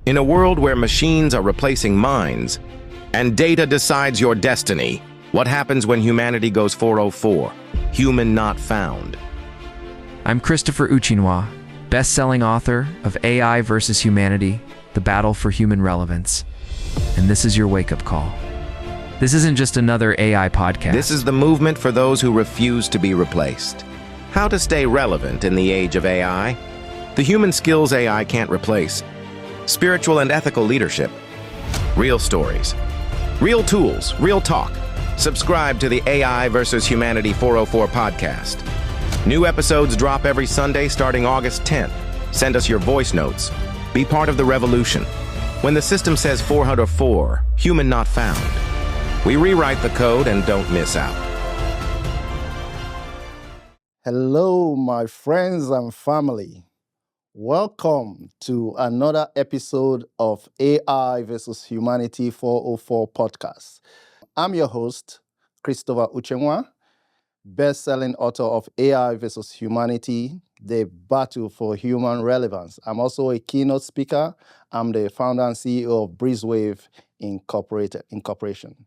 In a world where machines are replacing minds and data decides your destiny, what happens when humanity goes 404? Human not found. I'm Christopher Uchenwa, best-selling author of AI vs. Humanity, The Battle for Human Relevance. And this is your wake-up call. This isn't just another AI podcast. This is the movement for those who refuse to be replaced. How to stay relevant in the age of AI? The human skills AI can't replace. Spiritual and ethical leadership. Real stories. Real tools. Real talk. Subscribe to the AI vs. Humanity 404 podcast. New episodes drop every Sunday starting August 10th. Send us your voice notes. Be part of the revolution. When the system says 404, human not found, we rewrite the code and don't miss out. Hello, my friends and family. Welcome to another episode of AI vs. Humanity 404 podcast. I'm your host, Christopher Uchenwa, best-selling author of AI vs. Humanity, The Battle for Human Relevance. I'm also a keynote speaker. I'm the founder and CEO of Breezewave Incorporation.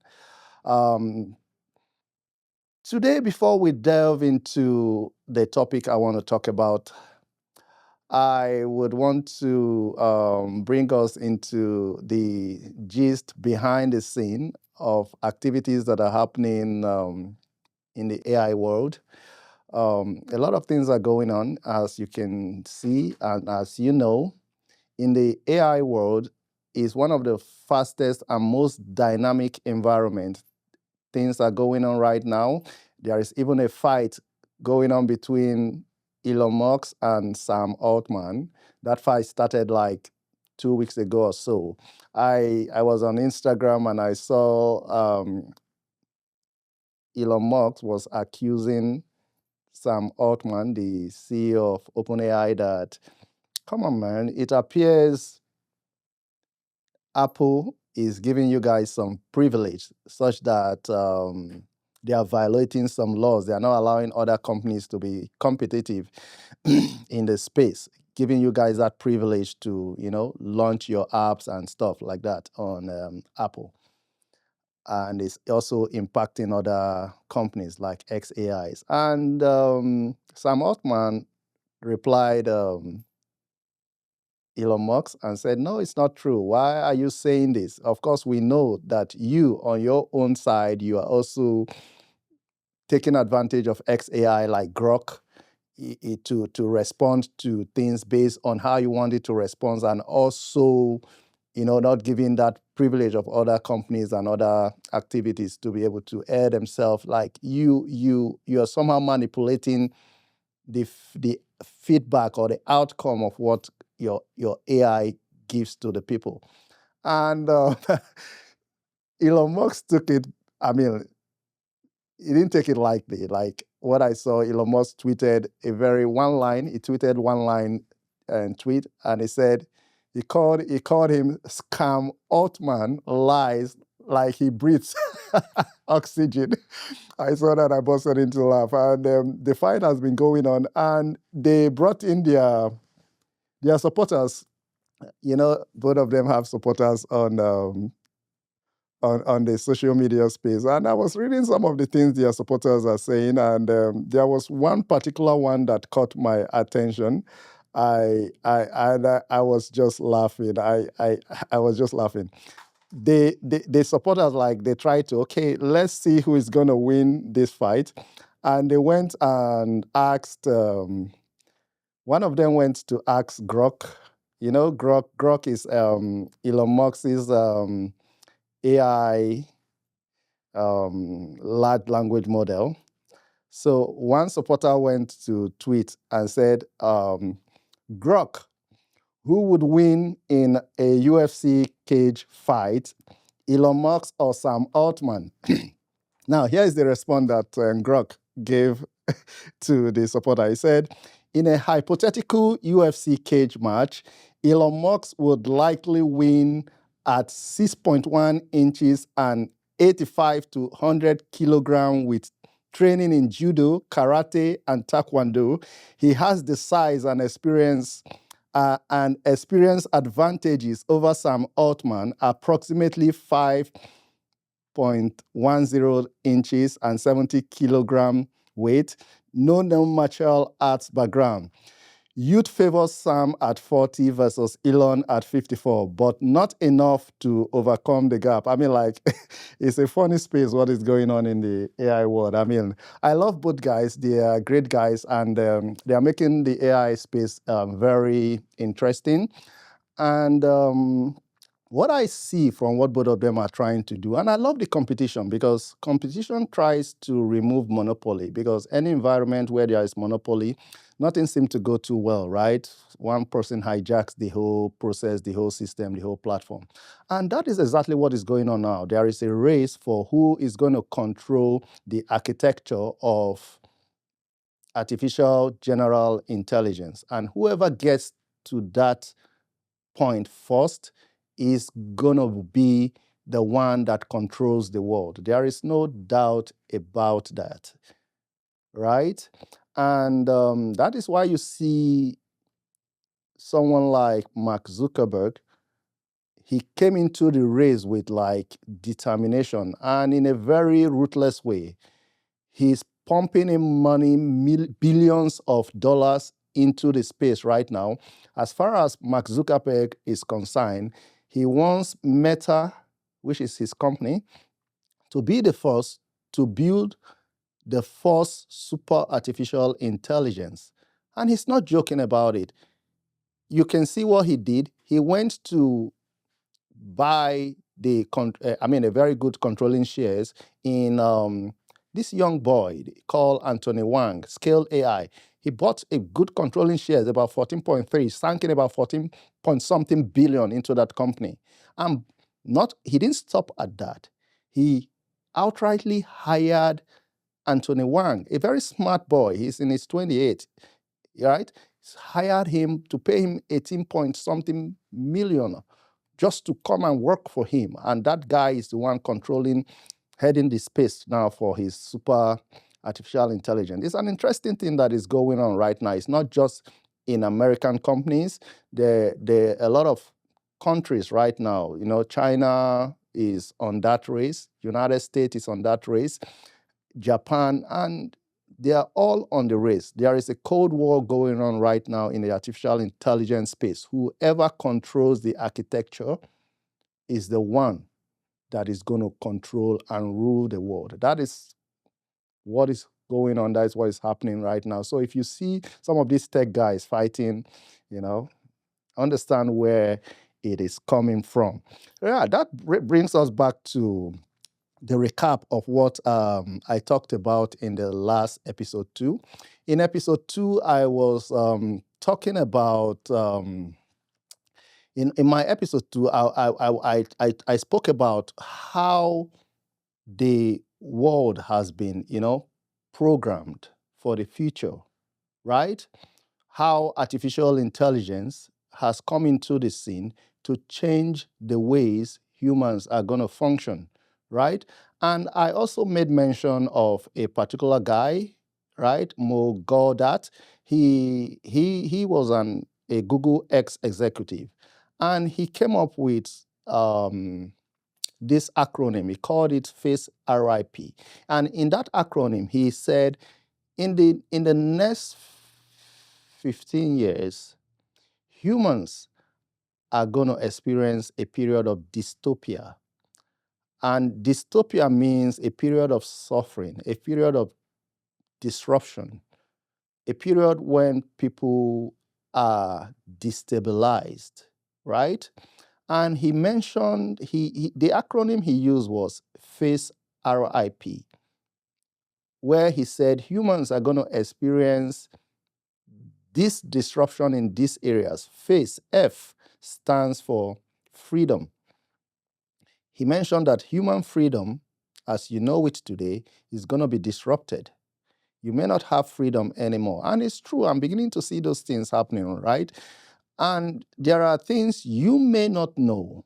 Today, before we delve into the topic I want to talk about, I would want to bring us into the gist behind the scene of activities that are happening in the AI world. A lot of things are going on, as you can see, and as you know, in the AI world is one of the fastest and most dynamic environments. Things are going on right now. There is even a fight going on between Elon Musk and Sam Altman. That fight started like 2 weeks ago or so. I was on Instagram and I saw Elon Musk was accusing Sam Altman, the CEO of OpenAI, that, come on, man, it appears Apple is giving you guys some privilege such that they are violating some laws. They are not allowing other companies to be competitive in the space, giving you guys that privilege to, launch your apps and stuff like that on Apple. And it's also impacting other companies like XAIs. And Sam Altman replied Elon Musk and said, no, it's not true. Why are you saying this? Of course, we know that you, on your own side, you are also taking advantage of XAI like Grok to respond to things based on how you want it to respond, and also, not giving that privilege of other companies and other activities to be able to air themselves. Like you are somehow manipulating the feedback or the outcome of what your AI gives to the people. And Elon Musk took it, he didn't take it lightly. Like what I saw, Elon Musk tweeted he tweeted one line and tweet, and he said, he called him Scam Altman lies like he breathes oxygen. I saw that, I busted into laugh. And the fight has been going on, and they brought in their supporters. Both of them have supporters on the social media space. And I was reading some of the things their supporters are saying, and there was one particular one that caught my attention. I was just laughing. I was just laughing. The supporters, like, they tried to, okay, let's see who is going to win this fight. And they went and asked, one of them went to ask Grok. Grok is Elon Musk's AI large language model. So one supporter went to tweet and said, Grok, who would win in a UFC cage fight, Elon Musk or Sam Altman? Now, here's the response that Grok gave to the supporter. He said, in a hypothetical UFC cage match, Elon Musk would likely win at 6.1 inches and 85 to 100 kilograms with training in judo, karate, and taekwondo. He has the size and experience and experience advantages over Sam Altman, approximately 5.10 inches and 70 kilogram weight, no martial arts background. Youth favors Sam at 40 versus Elon at 54, but not enough to overcome the gap. I mean, like, it's a funny space what is going on in the AI world. I mean, I love both guys. They are great guys, and they are making the AI space very interesting. And what I see from what both of them are trying to do, and I love the competition because competition tries to remove monopoly, because any environment where there is monopoly, nothing seems to go too well, right? One person hijacks the whole process, the whole system, the whole platform. And that is exactly what is going on now. There is a race for who is going to control the architecture of artificial general intelligence. And whoever gets to that point first is going to be the one that controls the world. There is no doubt about that, right? And that is why you see someone like Mark Zuckerberg. He came into the race with like determination and in a very ruthless way. He's pumping in money, billions of dollars into the space right now. As far as Mark Zuckerberg is concerned, he wants Meta, which is his company, to be the first to build the first super artificial intelligence. And he's not joking about it. You can see what he did. He went to buy a very good controlling shares in this young boy called Anthony Wang, Scale AI. He bought a good controlling shares, about 14.3, sank in about 14 point something billion into that company. And he didn't stop at that. He outrightly hired Anthony Wang, a very smart boy. He's in his 28, right? He's hired him to pay him 18 point something million just to come and work for him. And that guy is the one heading the space now for his super artificial intelligence. It's an interesting thing that is going on right now. It's not just in American companies. There are a lot of countries right now. You know, China is on that race. United States is on that race. Japan, and they are all on the race. There is a Cold War going on right now in the artificial intelligence space. Whoever controls the architecture is the one that is going to control and rule the world. That is what is going on. That is what is happening right now. So if you see some of these tech guys fighting, understand where it is coming from. Yeah, that brings us back to the recap of what I talked about in the last episode 2. In episode 2, I was talking about, in my episode 2, I spoke about how the world has been, programmed for the future, right? How artificial intelligence has come into the scene to change the ways humans are going to function, right? And I also made mention of a particular guy, right, Mo Gawdat. He was a Google X executive, and he came up with this acronym. He called it FACERIP, and in that acronym, he said, in the next 15 years, humans are going to experience a period of dystopia. And dystopia means a period of suffering, a period of disruption, a period when people are destabilized, right? And he mentioned, the acronym he used was FACERIP, where he said humans are going to experience this disruption in these areas. FACE, F, stands for freedom. He mentioned that human freedom, as you know it today, is going to be disrupted. You may not have freedom anymore. And it's true, I'm beginning to see those things happening, right? And there are things you may not know,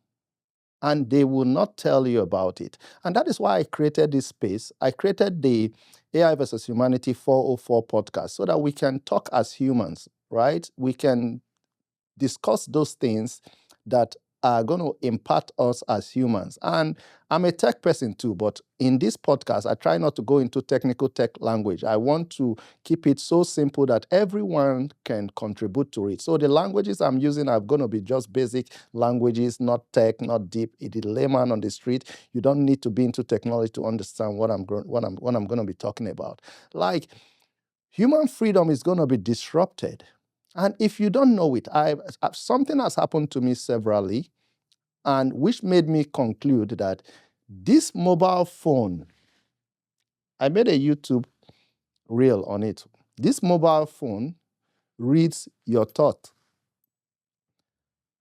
and they will not tell you about it. And that is why I created this space. I created the AI versus Humanity 404 podcast so that we can talk as humans, right? We can discuss those things that are going to impact us as humans. And I'm a tech person too, but in this podcast, I try not to go into technical tech language. I want to keep it so simple that everyone can contribute to it. So the languages I'm using are going to be just basic languages, not tech, not deep. It is layman on the street. You don't need to be into technology to understand what I'm going to be talking about. Like, human freedom is going to be disrupted. And if you don't know it, something has happened to me severally, and which made me conclude that this mobile phone, I made a YouTube reel on it. This mobile phone reads your thought.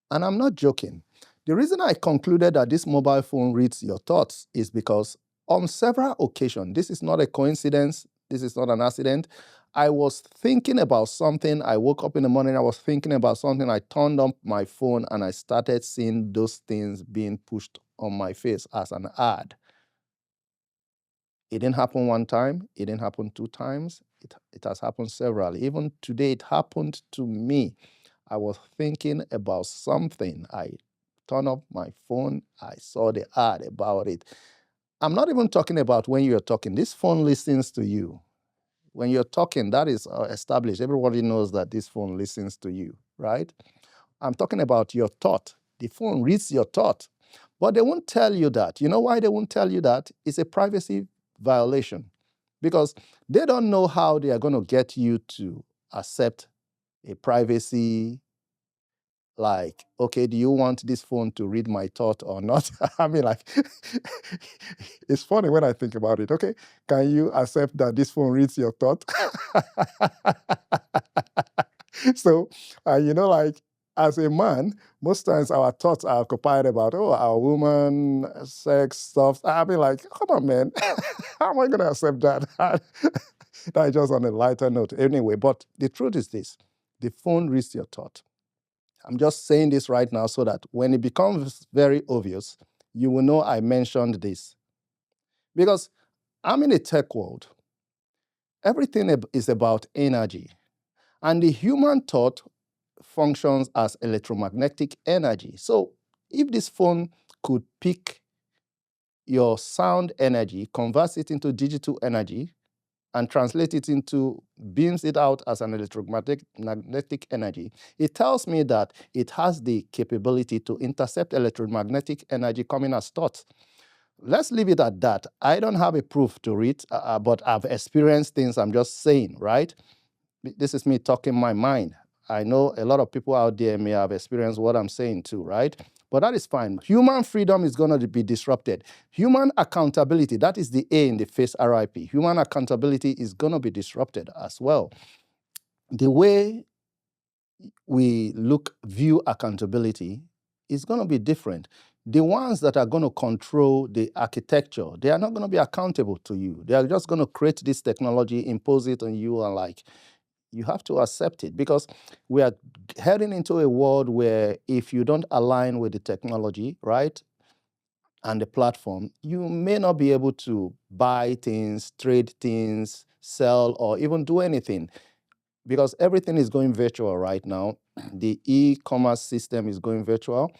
And I'm not joking. The reason I concluded that this mobile phone reads your thoughts is because on several occasions, this is not a coincidence, this is not an accident, I was thinking about something. I woke up in the morning, I was thinking about something. I turned on my phone and I started seeing those things being pushed on my face as an ad. It didn't happen one time. It didn't happen two times. It has happened severally. Even today, it happened to me. I was thinking about something. I turned up my phone. I saw the ad about it. I'm not even talking about when you're talking. This phone listens to you. When you're talking, that is established. Everybody knows that this phone listens to you, right? I'm talking about your thought. The phone reads your thought. But they won't tell you that. You know why they won't tell you that? It's a privacy violation. Because they don't know how they are going to get you to accept a privacy, like, okay, do you want this phone to read my thought or not? I mean, like, it's funny when I think about it. Okay, can you accept that this phone reads your thought? So, like, as a man, most times our thoughts are occupied about, our woman, sex, stuff. I mean, like, come on, man. How am I going to accept that? That's just on a lighter note. Anyway, but the truth is this. The phone reads your thought. I'm just saying this right now so that when it becomes very obvious, you will know I mentioned this. Because I'm in a tech world. Everything is about energy. And the human thought functions as electromagnetic energy. So if this phone could pick your sound energy, convert it into digital energy, and translate it into, beams it out as an electromagnetic energy, it tells me that it has the capability to intercept electromagnetic energy coming as thoughts. Let's leave it at that. I don't have a proof to it, but I've experienced things. I'm just saying, right? This is me talking my mind. I know a lot of people out there may have experienced what I'm saying too, right? But that is fine. Human freedom is going to be disrupted. Human accountability, that is the A in the FACERIP. Human accountability is going to be disrupted as well. The way we view accountability is going to be different. The ones that are going to control the architecture, they are not going to be accountable to you. They are just going to create this technology, impose it on you, and like, you have to accept it, because we are heading into a world where if you don't align with the technology, right, and the platform, you may not be able to buy things, trade things, sell, or even do anything, because everything is going virtual right now. The e-commerce system is going virtual.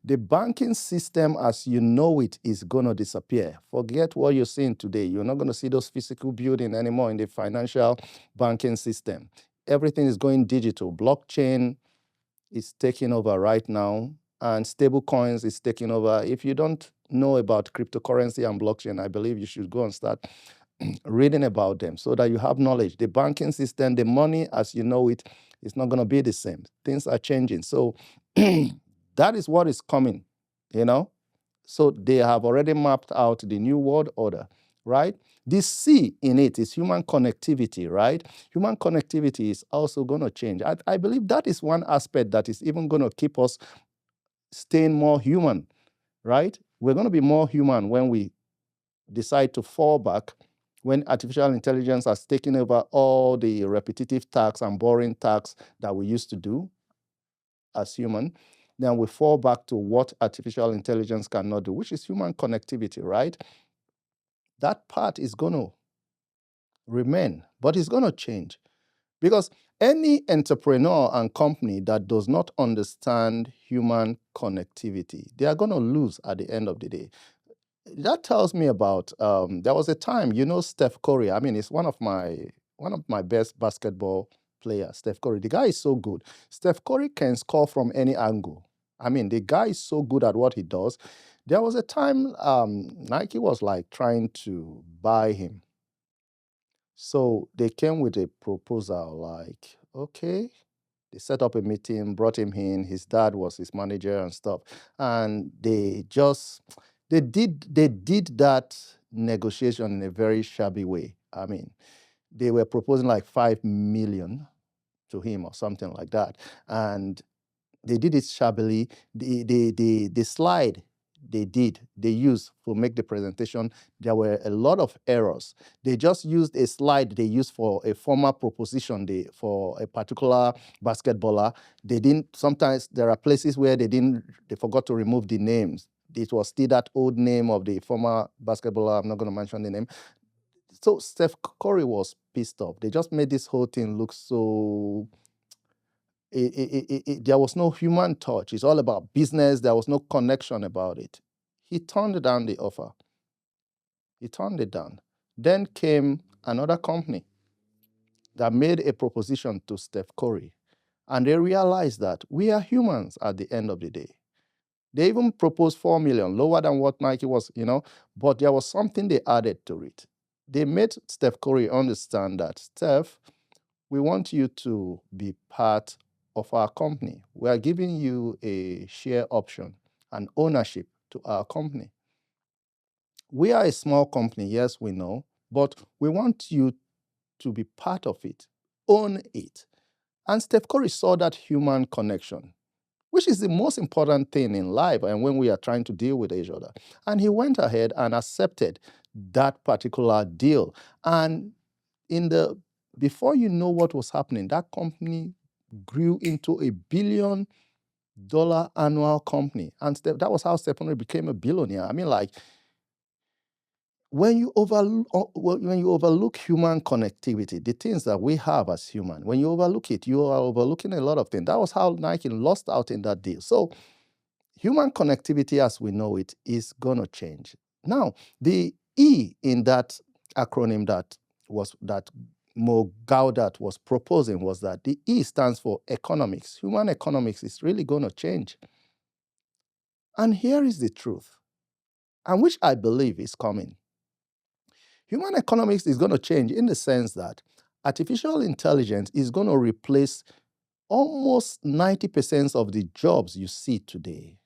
The banking system as you know it is going to disappear. Forget what you're seeing today. You're not going to see those physical buildings anymore in the financial banking system. Everything is going digital. Blockchain is taking over right now, and stable coins is taking over. If you don't know about cryptocurrency and blockchain, I believe you should go and start reading about them so that you have knowledge. The banking system, the money as you know it, is not going to be the same. Things are changing. So that is what is coming, So they have already mapped out the new world order, right? The C in it is human connectivity, right? Human connectivity is also going to change. I believe that is one aspect that is even going to keep us staying more human, right? We're going to be more human when we decide to fall back, when artificial intelligence has taken over all the repetitive tasks and boring tasks that we used to do as human. Then we fall back to what artificial intelligence cannot do, which is human connectivity, right? That part is going to remain, but it's going to change. Because any entrepreneur and company that does not understand human connectivity, they are going to lose at the end of the day. That tells me about there was a time, Steph Curry. I mean, it's one of my best basketball players, Steph Curry. The guy is so good. Steph Curry can score from any angle. I mean, the guy is so good at what he does. There was a time Nike was like trying to buy him. So they came with a proposal like, okay, they set up a meeting, brought him in. His dad was his manager and stuff. And they did that negotiation in a very shabby way. I mean, they were proposing like 5 million to him or something like that. And they did it shabbily. The slide they used to make the presentation, there were a lot of errors. They just used a slide they used for a former proposition for a particular basketballer. They didn't, sometimes there are places where they forgot to remove the names. It was still that old name of the former basketballer. I'm not going to mention the name. So Steph Curry was pissed off. They just made this whole thing look so there was no human touch. It's all about business. There was no connection about it. He turned down the offer. He turned it down. Then came another company that made a proposition to Steph Curry. And they realized that we are humans at the end of the day. They even proposed 4 million, lower than what Nike was, but there was something they added to it. They made Steph Curry understand that, Steph, we want you to be part of our company. We are giving you a share option and ownership to our company. We are a small company, yes, we know, but we want you to be part of it, own it. And Steph Curry saw that human connection, which is the most important thing in life and when we are trying to deal with each other. And he went ahead and accepted that particular deal. And before you know what was happening, that company grew into $1 billion annual company. And that was how Steph Curry became a billionaire. I mean, like, when you overlook human connectivity, the things that we have as human, when you overlook it, you are overlooking a lot of things. That was how Nike lost out in that deal. So human connectivity as we know it is going to change. Now, the E in that acronym that Mo Gawdat was proposing was that the E stands for economics. Human economics is really going to change. And here is the truth, and which I believe is coming. Human economics is going to change in the sense that artificial intelligence is going to replace almost 90% of the jobs you see today.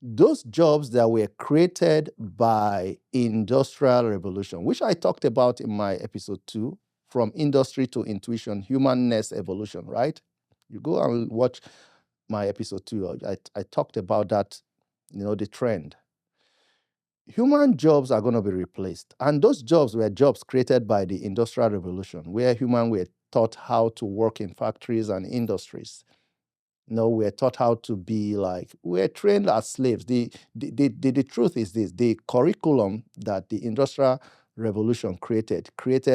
Those jobs that were created by industrial revolution, which I talked about in my episode 2, from industry to intuition, humanness evolution, right? You go and watch my episode 2. I talked about that, the trend. Human jobs are going to be replaced. And those jobs were jobs created by the Industrial Revolution, where humans were taught how to work in factories and industries. We're taught how to be we're trained as slaves. The truth is this: the curriculum that the Industrial Revolution created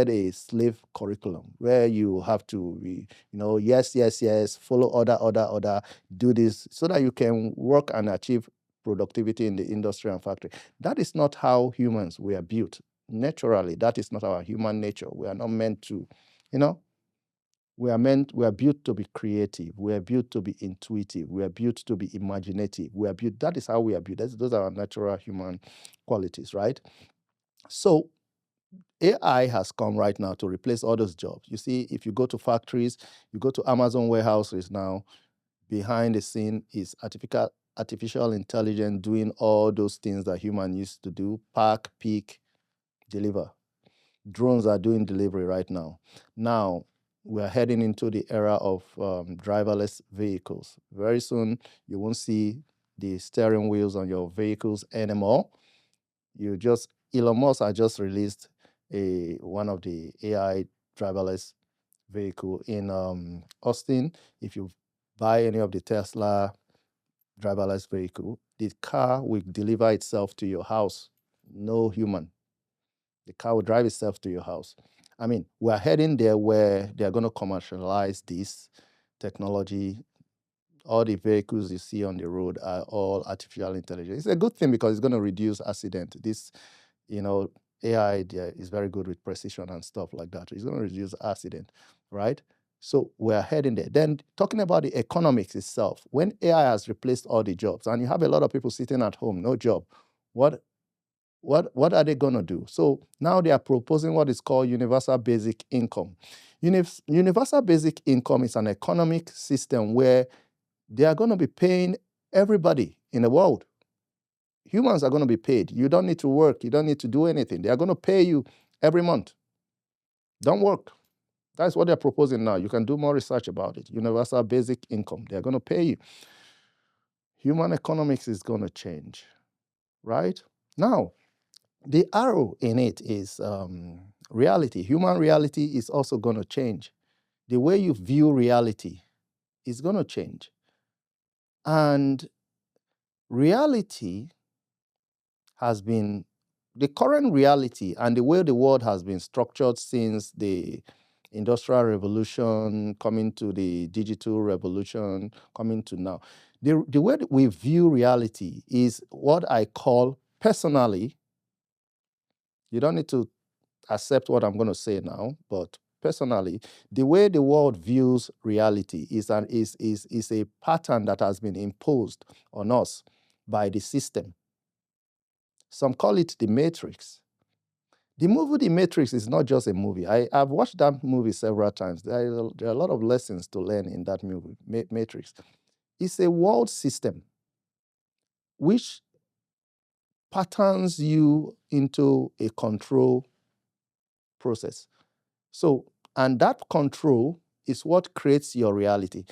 a slave curriculum where you have to be, yes, follow order, do this so that you can work and achieve productivity in the industry and factory. That is not how humans were built. Naturally, that is not our human nature. We are not meant to, we are built to be creative. We are built to be intuitive. We are built to be imaginative. That is how we are built. Those are our natural human qualities, right? So AI has come right now to replace all those jobs. You see, if you go to factories, you go to Amazon warehouses now, behind the scene is artificial intelligence doing all those things that humans used to do: pack, pick, deliver. Drones are doing delivery right now. Now, we are heading into the era of driverless vehicles. Very soon, you won't see the steering wheels on your vehicles anymore. Elon Musk has just released one of the AI driverless vehicle in Austin. If you buy any of the Tesla driverless vehicle, the car will deliver itself to your house. No human. The car will drive itself to your house. I mean, we're heading there where they're going to commercialize this technology. All the vehicles you see on the road are all artificial intelligence. It's a good thing because it's going to reduce accident. This, AI is very good with precision and stuff like that. It's going to reduce accident, right? So we're heading there. Then talking about the economics itself, when AI has replaced all the jobs and you have a lot of people sitting at home, no job, what are they going to do? So now they are proposing what is called universal basic income. Universal basic income is an economic system where they are going to be paying everybody in the world. Humans are going to be paid. You don't need to work. You don't need to do anything. They are going to pay you every month. Don't work. That's what they're proposing now. You can do more research about it. Universal basic income. They're going to pay you. Human economics is going to change, right? Now, the arrow in it is reality. Human reality is also going to change. The way you view reality is going to change. And reality has been, the current reality and the way the world has been structured since the Industrial Revolution, coming to the digital revolution, coming to now. The way that we view reality is what I call personally, you don't need to accept what I'm going to say now, but personally, the way the world views reality is a pattern that has been imposed on us by the system. Some call it the Matrix. The movie The Matrix is not just a movie. I've watched that movie several times. There are a lot of lessons to learn in that movie, Matrix. It's a world system which patterns you into a control process. So, and that control is what creates your reality.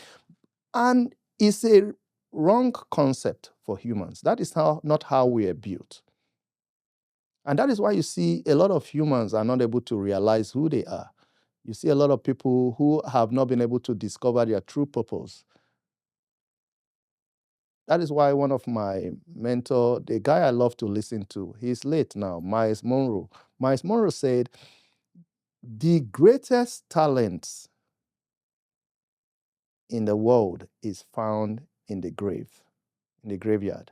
And it's a wrong concept for humans. That is not how we are built. And that is why you see a lot of humans are not able to realize who they are. You see a lot of people who have not been able to discover their true purpose. That is why one of my mentors, the guy I love to listen to, he's late now, Miles Monroe. Miles Monroe said, the greatest talent in the world is found in the grave, in the graveyard.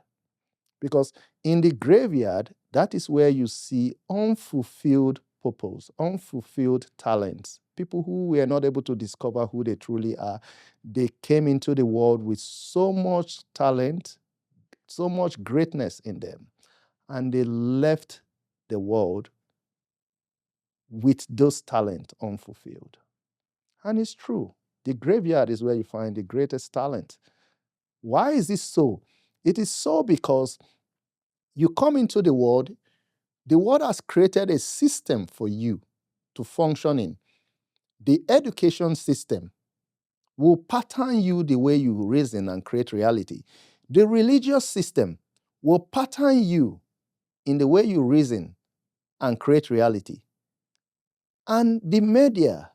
Because in the graveyard, that is where you see unfulfilled purpose, unfulfilled talents, people who were not able to discover who they truly are. They came into the world with so much talent, so much greatness in them, and they left the world with those talents unfulfilled. And it's true. The graveyard is where you find the greatest talent. Why is this so? It is so because you come into the world has created a system for you to function in. The education system will pattern you the way you reason and create reality. The religious system will pattern you in the way you reason and create reality. And the media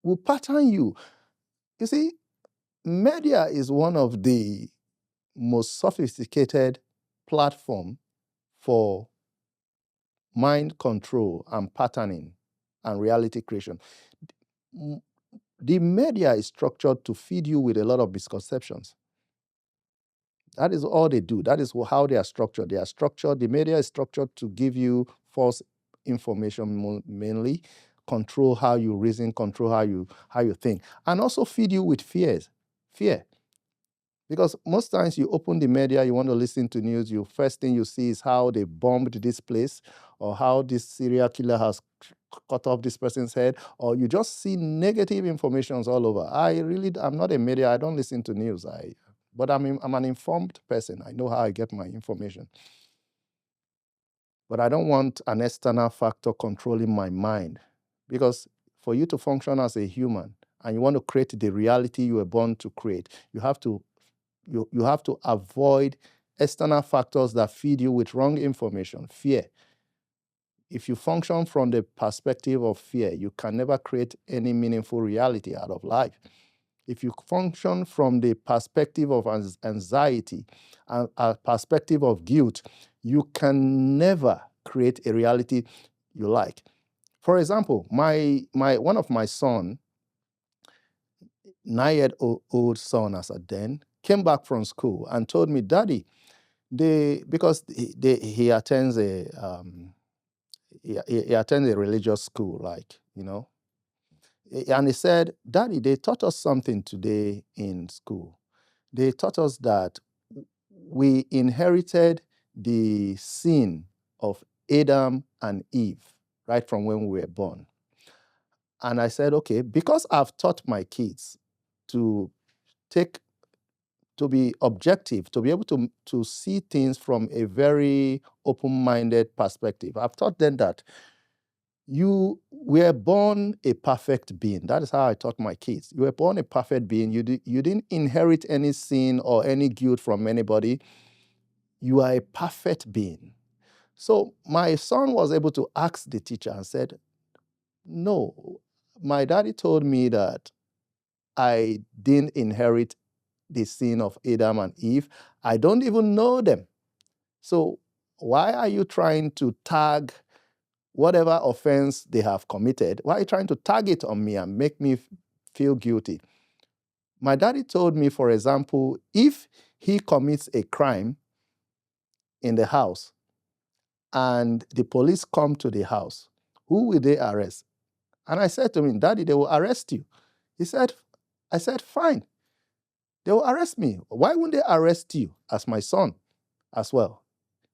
will pattern you. You see, media is one of the most sophisticated platform for mind control and patterning and reality creation. The media is structured to feed you with a lot of misconceptions. That is all they do. That is how they are structured. The media is structured to give you false information mainly, control how you reason, control how you think, and also feed you with fear. Because most times you open the media, you want to listen to news, first thing you see is how they bombed this place, or how this serial killer has cut off this person's head, or you just see negative informations all over. I'm not a media, I don't listen to news, but I'm an informed person. I know how I get my information. But I don't want an external factor controlling my mind, because for you to function as a human and you want to create the reality you were born to create, you have to avoid external factors that feed you with wrong information, fear. If you function from the perspective of fear, you can never create any meaningful reality out of life. If you function from the perspective of anxiety and a perspective of guilt, you can never create a reality you like. For example, one of my son, 9-year-old son as at then, came back from school and told me, Daddy, because he attends he attends a religious school, like, and he said, Daddy, they taught us something today in school. They taught us that we inherited the sin of Adam and Eve right from when we were born. And I said, okay, because I've taught my kids to be objective, to be able to see things from a very open-minded perspective. I've taught them that you were born a perfect being. That is how I taught my kids. You were born a perfect being. You didn't inherit any sin or any guilt from anybody. You are a perfect being. So my son was able to ask the teacher and said, no, my daddy told me that I didn't inherit the sin of Adam and Eve. I don't even know them. So why are you trying to tag whatever offense they have committed? Why are you trying to tag it on me and make me feel guilty? My daddy told me, for example, if he commits a crime in the house and the police come to the house, who will they arrest? And I said to him, Daddy, they will arrest you. I said, fine. They will arrest me. Why wouldn't they arrest you as my son as well?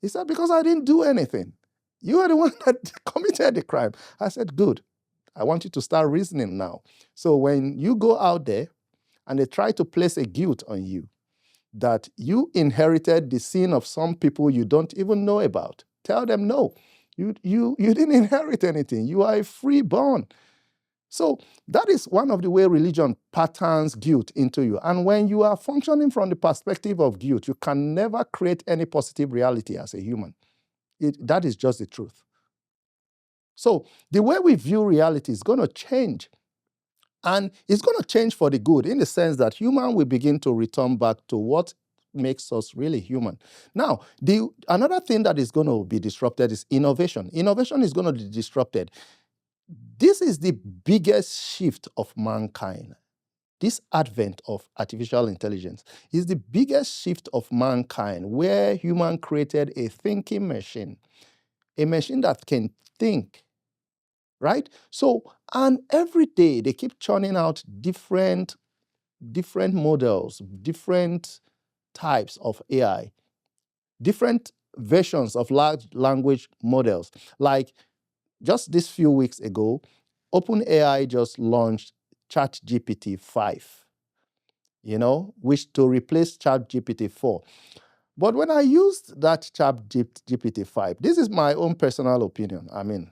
He said, because I didn't do anything. You are the one that committed the crime. I said, good. I want you to start reasoning now. So when you go out there and they try to place a guilt on you, that you inherited the sin of some people you don't even know about, tell them, no, you didn't inherit anything. You are a freeborn. So that is one of the way religion patterns guilt into you. And when you are functioning from the perspective of guilt, you can never create any positive reality as a human. That is just the truth. So the way we view reality is going to change. And it's going to change for the good, in the sense that human will begin to return back to what makes us really human. Now, another thing that is going to be disrupted is innovation. Innovation is going to be disrupted. This is the biggest shift of mankind. This advent of artificial intelligence is the biggest shift of mankind, where human created a thinking machine, a machine that can think, right? So, and every day they keep churning out different models, different types of AI, different versions of large language models. Like just this few weeks ago, OpenAI just launched ChatGPT 5, which to replace ChatGPT 4. But when I used that ChatGPT 5, this is my own personal opinion. I mean,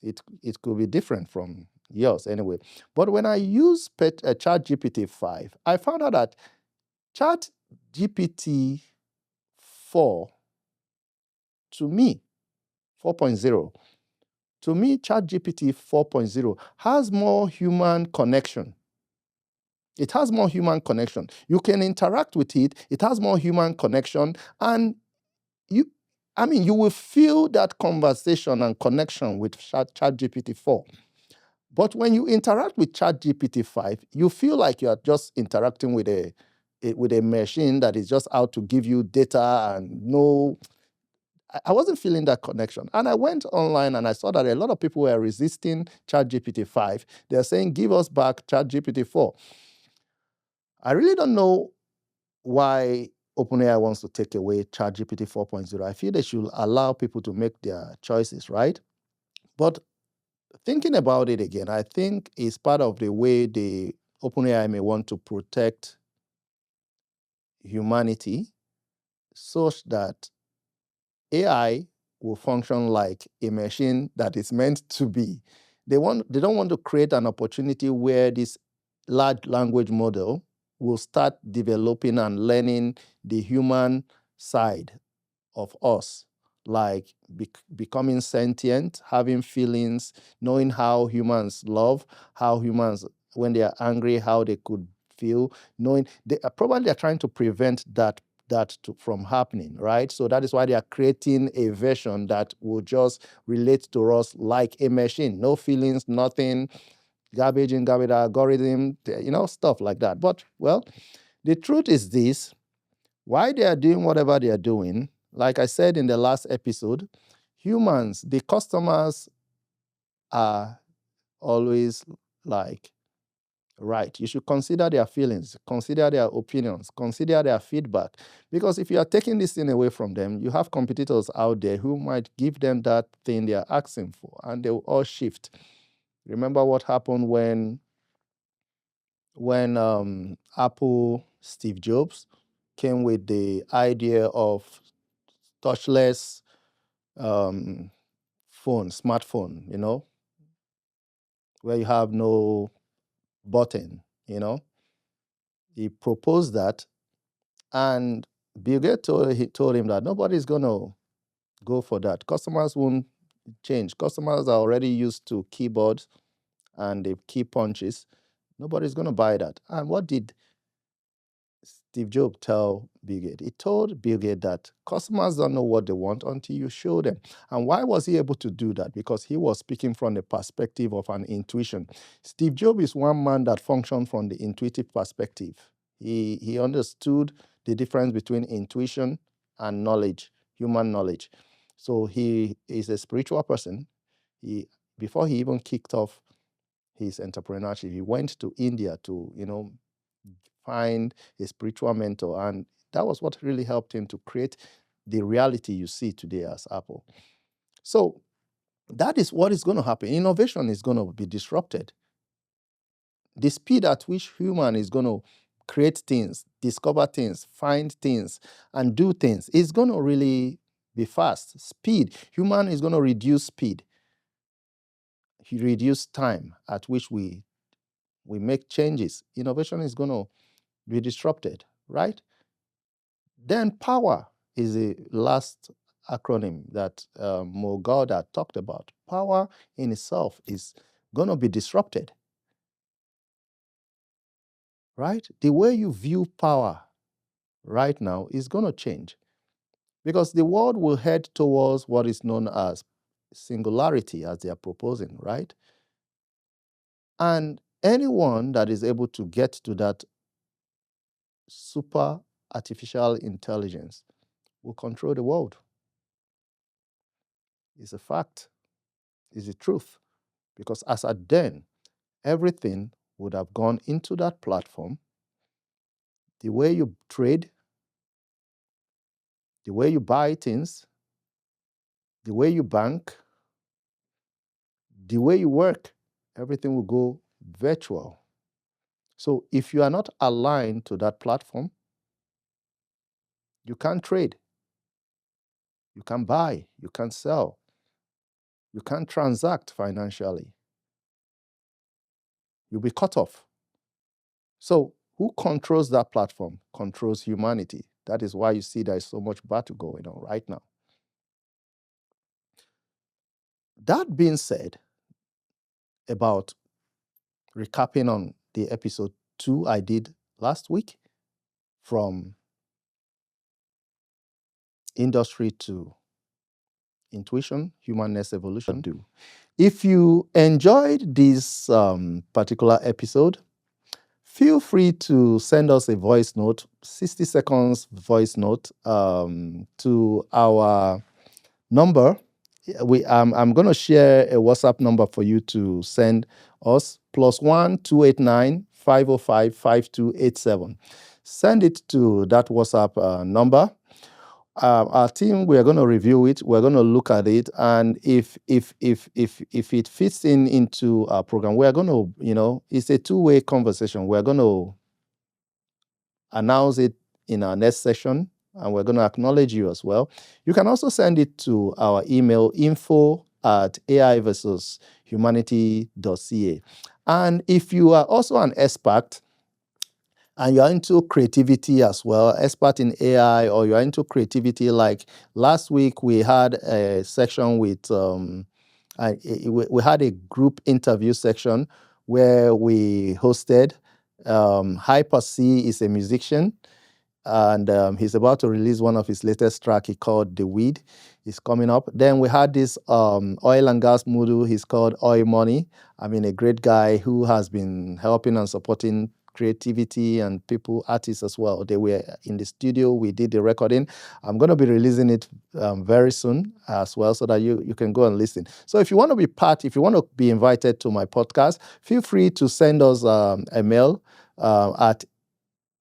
it could be different from yours anyway. But when I use ChatGPT 5, I found out that ChatGPT 4, to me, 4.0, to me, ChatGPT 4.0 has more human connection. It has more human connection. You can interact with it. It has more human connection. And you will feel that conversation and connection with ChatGPT 4. But when you interact with ChatGPT 5, you feel like you are just interacting with a machine that is just out to give you data and no. I wasn't feeling that connection. And I went online and I saw that a lot of people were resisting ChatGPT 5. They're saying, give us back ChatGPT 4. I really don't know why OpenAI wants to take away ChatGPT 4.0. I feel they should allow people to make their choices, right? But thinking about it again, I think it's part of the way the OpenAI may want to protect humanity, such that AI will function like a machine that is meant to be. They don't want to create an opportunity where this large language model will start developing and learning the human side of us, like becoming sentient, having feelings, knowing how humans love, how humans, when they are angry, how they could feel, knowing they are trying to prevent that that from happening, right? So that is why they are creating a version that will just relate to us like a machine. No feelings, nothing, garbage in, garbage out, algorithm, stuff like that. But, well, the truth is this. Why they are doing whatever they are doing, like I said in the last episode, humans, the customers are always like, right. You should consider their feelings, consider their opinions, consider their feedback. Because if you are taking this thing away from them, you have competitors out there who might give them that thing they are asking for, and they will all shift. Remember what happened when Apple, Steve Jobs, came with the idea of touchless smartphone, where you have no button, He proposed that, and Bill Gates told him that nobody's going to go for that. Customers won't change. Customers are already used to keyboards and the key punches. Nobody's going to buy that. And what did Steve Jobs tell Bill Gates? He told Bill Gates that customers don't know what they want until you show them. And why was he able to do that? Because he was speaking from the perspective of an intuition. Steve Jobs is one man that functioned from the intuitive perspective. He understood the difference between intuition and knowledge, human knowledge. So he is a spiritual person. Before he even kicked off his entrepreneurship, he went to India to, find a spiritual mentor. And that was what really helped him to create the reality you see today as Apple. So that is what is going to happen. Innovation is going to be disrupted. The speed at which human is going to create things, discover things, find things, and do things is going to really be fast. Speed. Human is going to reduce speed. Reduce time at which we make changes. Innovation is going to be disrupted, right? Then power is the last acronym that Mo Gawdat talked about. Power in itself is going to be disrupted, right? The way you view power right now is going to change because the world will head towards what is known as singularity, as they are proposing, right? And anyone that is able to get to that super artificial intelligence will control the world. It's a fact. It's the truth. Because as at then, everything would have gone into that platform. The way you trade, the way you buy things, the way you bank, the way you work, everything will go virtual. So if you are not aligned to that platform, you can't trade. You can't buy. You can't sell. You can't transact financially. You'll be cut off. So who controls that platform? Controls humanity. That is why you see there is so much battle going on right now. That being said, about recapping on the episode 2 I did last week, from industry to intuition, humanness, evolution. If you enjoyed this particular episode, feel free to send us a voice note, 60 seconds voice note, to our number. I'm going to share a WhatsApp number for you to send us, +1 289 505 5287. Send it to that WhatsApp number. Our team, we are going to review it. We're going to look at it, and if it fits into our program, we are going to, it's a two-way conversation. We're going to announce it in our next session, and we're going to acknowledge you as well. You can also send it to our email, info@AIvsHumanityBook.ca. And if you are also an expert and you're into creativity as well, expert in AI, or you're into creativity, like last week we had a section with, we had a group interview section where we hosted Hyper C is a musician. and he's about to release one of his latest track he called The Weed. Is coming up. Then we had this oil and gas model. He's called Oil Money. I mean, a great guy who has been helping and supporting creativity and people, artists as well. They were in the studio. We did the recording. I'm going to be releasing it very soon as well, so that you can go and listen. So if you want to be if you want to be invited to my podcast, feel free to send us a mail at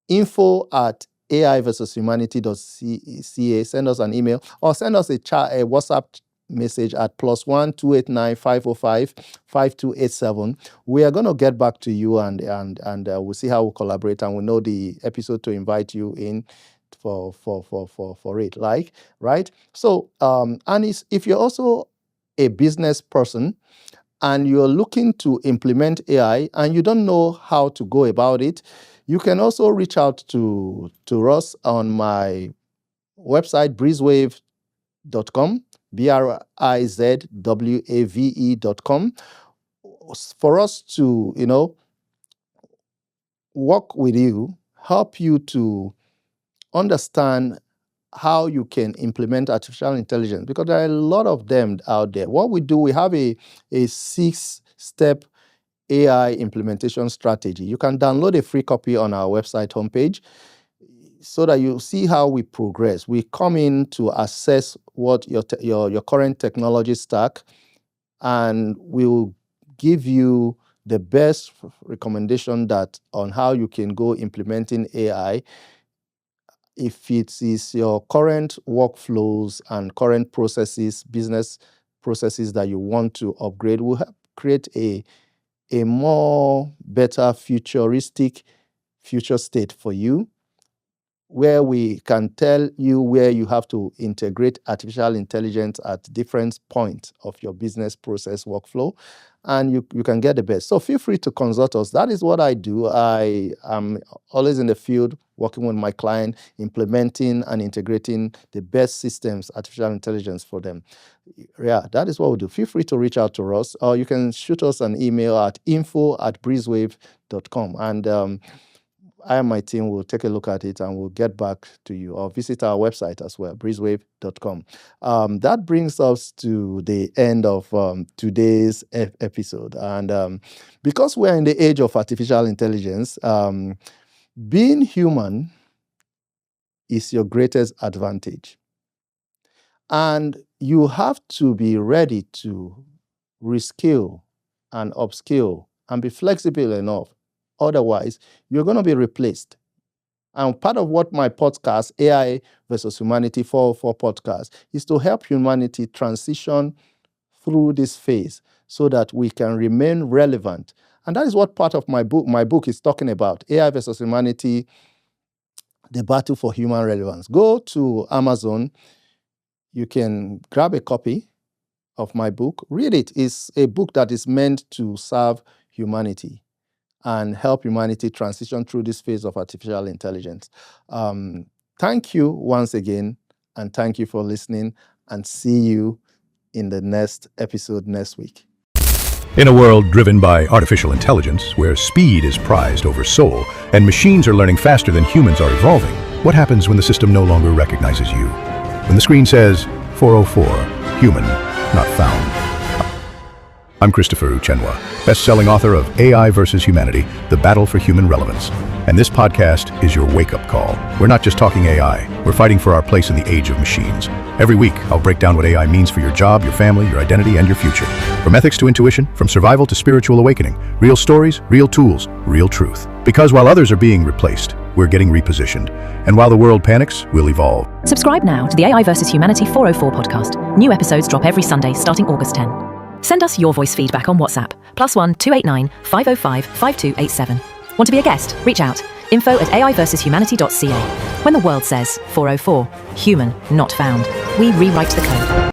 info@AIvsHumanityBook.ca. Send us an email or send us a WhatsApp message at +1 289 505 5287. We are going to get back to you and we'll see how we collaborate, and we know the episode to invite you in for it. Like, right? So and if you're also a business person and you're looking to implement AI and you don't know how to go about it, you can also reach out to us on my website, breezewave.com, BRIZWAVE.com, for us to, work with you, help you to understand how you can implement artificial intelligence, because there are a lot of them out there. What we do, we have a 6-step AI implementation strategy. You can download a free copy on our website homepage so that you see how we progress. We come in to assess what your current technology stack, and we'll give you the best recommendation on how you can go implementing AI. If it is your current workflows and current processes, business processes that you want to upgrade, we'll help create a more better futuristic future state for you, where we can tell you where you have to integrate artificial intelligence at different points of your business process workflow, and you can get the best. So feel free to consult us. That is what I do. I am always in the field working with my client, implementing and integrating the best systems, artificial intelligence for them. Yeah, that is what we do. Feel free to reach out to us, or you can shoot us an email at info@breezewave.com, and I and my team will take a look at it and we'll get back to you, or visit our website as well, breezewave.com. That brings us to the end of today's episode. And because we're in the age of artificial intelligence, being human is your greatest advantage. And you have to be ready to reskill and upskill and be flexible enough. Otherwise, you're going to be replaced. And part of what my podcast, AI versus Humanity 404 podcast, is to help humanity transition through this phase so that we can remain relevant. And that is what part of my book is talking about, AI versus Humanity, the battle for human relevance. Go to Amazon. You can grab a copy of my book. Read it. It's a book that is meant to serve humanity and help humanity transition through this phase of artificial intelligence. Thank you once again, and thank you for listening, and see you in the next episode next week. In a world driven by artificial intelligence, where speed is prized over soul, and machines are learning faster than humans are evolving, what happens when the system no longer recognizes you? When the screen says, 404, human, not found. I'm Christopher Uchenwa, best-selling author of AI vs. Humanity, The Battle for Human Relevance. And this podcast is your wake-up call. We're not just talking AI, we're fighting for our place in the age of machines. Every week, I'll break down what AI means for your job, your family, your identity, and your future. From ethics to intuition, from survival to spiritual awakening. Real stories, real tools, real truth. Because while others are being replaced, we're getting repositioned. And while the world panics, we'll evolve. Subscribe now to the AI vs. Humanity 404 podcast. New episodes drop every Sunday starting August 10. Send us your voice feedback on WhatsApp, +1 289 505 5287. Want to be a guest? Reach out. info@AIvsHumanityBook.ca. When the world says 404, human, not found, we rewrite the code.